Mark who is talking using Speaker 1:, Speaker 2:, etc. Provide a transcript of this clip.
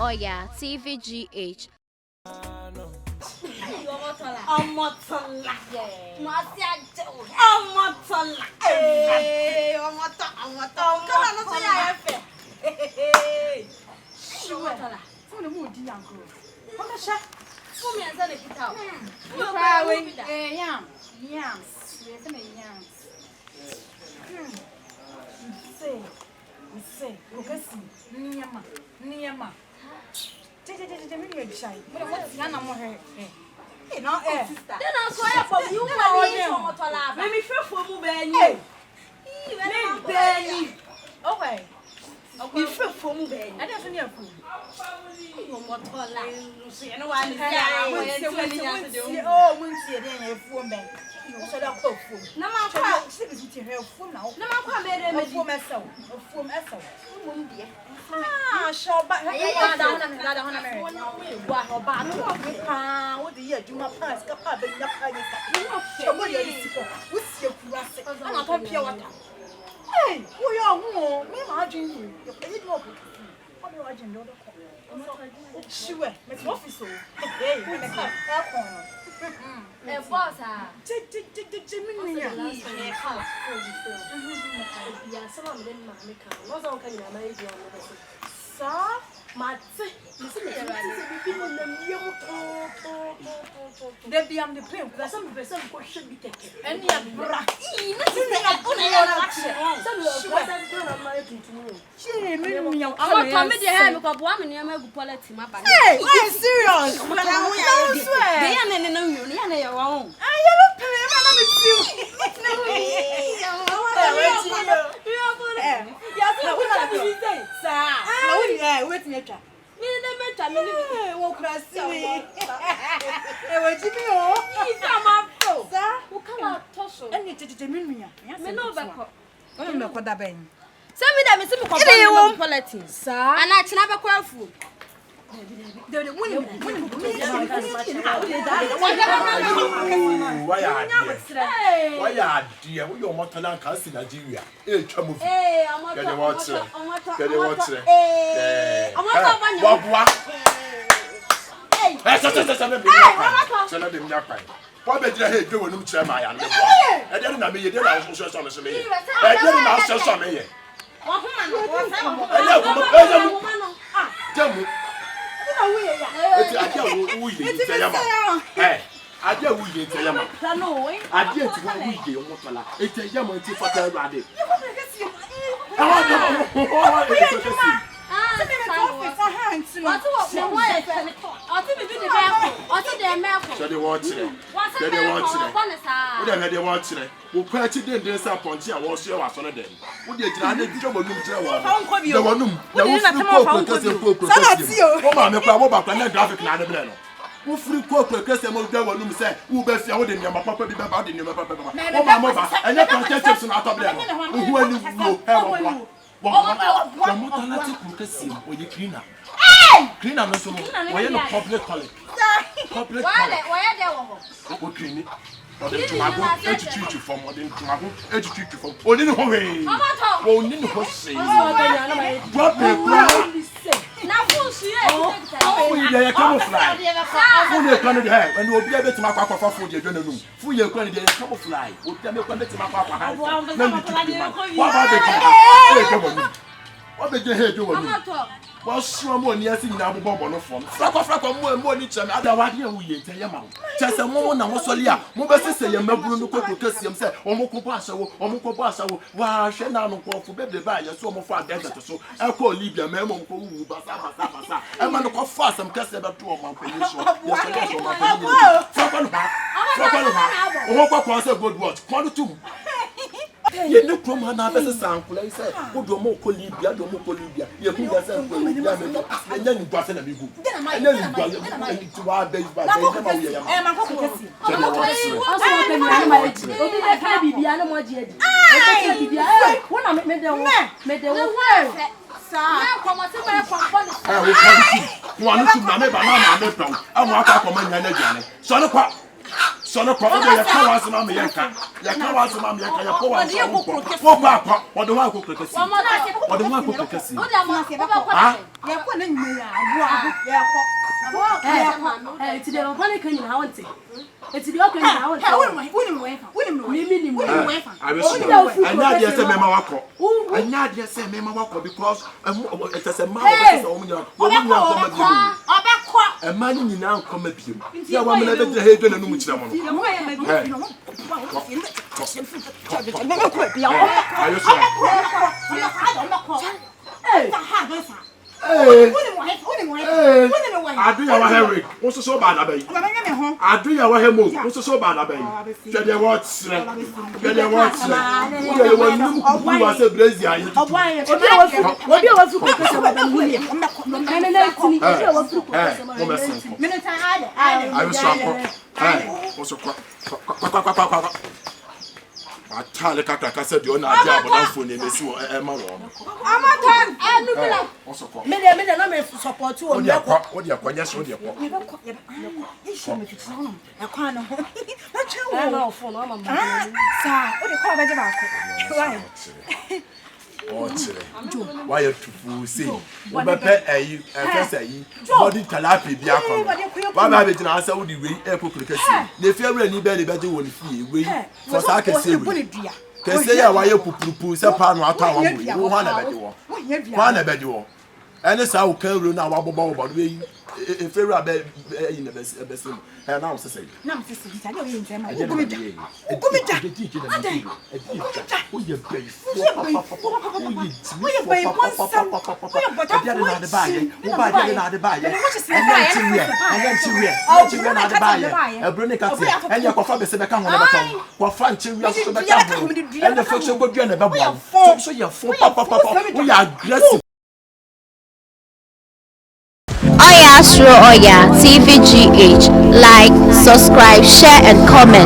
Speaker 1: Oya, TVGH.
Speaker 2: Omotola. Hey, Omotola. Come on, no say hey. Omotola. Fun mu di yanko. Omo sha. Fun mi anza le kita. You cry we. Yam. We say yam. Say. Okasi. Niyama. Je me le chai. Mo na mo he. No, sister. Then I swear for you, Omotola. Let me feel for mu be ni. Benny. Okay. You feel for mu be ni. I don't need food. Omotola. You know why oh, muntie dey e fuo mben. Wo so da ko fuo. Na ma kwa se bi ti he fuo na. Na ma kwa be dey me fuo mesaw. Fuo mesaw. Mum die. Ah, shoba. Ya da hona me. Wa oba no pa. Wo dey adwuma pa ska pa be nya pa ni sa. Shobo ye di siko. Wo sie kurase. Na pa pia wata. Hey, wo yo hu. Me ma adwin you. Yo pay do obo. What do I do? Sure, my office. Hey, we make
Speaker 1: Boss,
Speaker 2: Debbie, I'm the pimp. Because some person should be taken. And you're black.
Speaker 3: Why are dear? We are Motola Castle Nigeria. Hey, come on. Get the water. Get the water. What did you do when you tell my aunt? I didn't know you did. I was so sorry. I didn't know so sorry. I dare we get a yama. I dare to we get Motola. It's a yama to Father Raddy. Who free cook because I'm going to say, who best out in your papa, the baba, in your papa, and your contestants out of them. Who will have what you clean up? Clean up, no, why not public college? Public college. Clean it. Or the tomato, educate you from, or the tomato, educate you from, or in the way. Oh, in the horse. Drop it.
Speaker 1: Now,
Speaker 3: oh, yeah, camouflage. Who you going to have? And you will be able to make up for food. You're going to do. Who you're going to camouflage. Would tell me when to make up for hand. What about the what did you hear doing? Well, sure, more near seeing now bomb on the phone. Frack more each and other. What here we tell your mouth. Just a moment, I was Solia. Mobile say, your Melbourne could see himself, or Mokopasa, why, Shannon call for baby by your so much far desert. So I'll call Libya, Memo, Basa. I'm going to call fast and cast about 2 of my peninsula. Yes, a good watch. Quantum. You look from another sample. I said, "Who do more Colibia? Do more Colibia? You put yourself and then you pass in a big group. And then you go to our base by So no problem. You come once, mama. You come once, mama. You come once. What do I cook? What do I cook? Ah?
Speaker 4: It's the organic in our tea. It's the organic in our tea.
Speaker 3: I not just a member. I not just a member because it is a man. A man in now come up you. You are one of the head and much. I do your Henry. What's so bad? I do your Hemo. What's so bad? Get the words. Get the words. You was a brazier.
Speaker 4: What you want to cook? William.
Speaker 3: I was so I tell the cat, I said, you're not a phone in the sewer. I'm
Speaker 2: a support you on your
Speaker 3: what you're quite yes, what you're why you to say? What you body calapi be a one of it in answer would be a publication. The fear any belly better will fee for Saka. Can say why you poo a pan or one a bed. And it's how Kerry now about we if you're a bed in the best. And now say, no, I
Speaker 1: Oya Astro Oya TVGH. Like, subscribe, share and comment.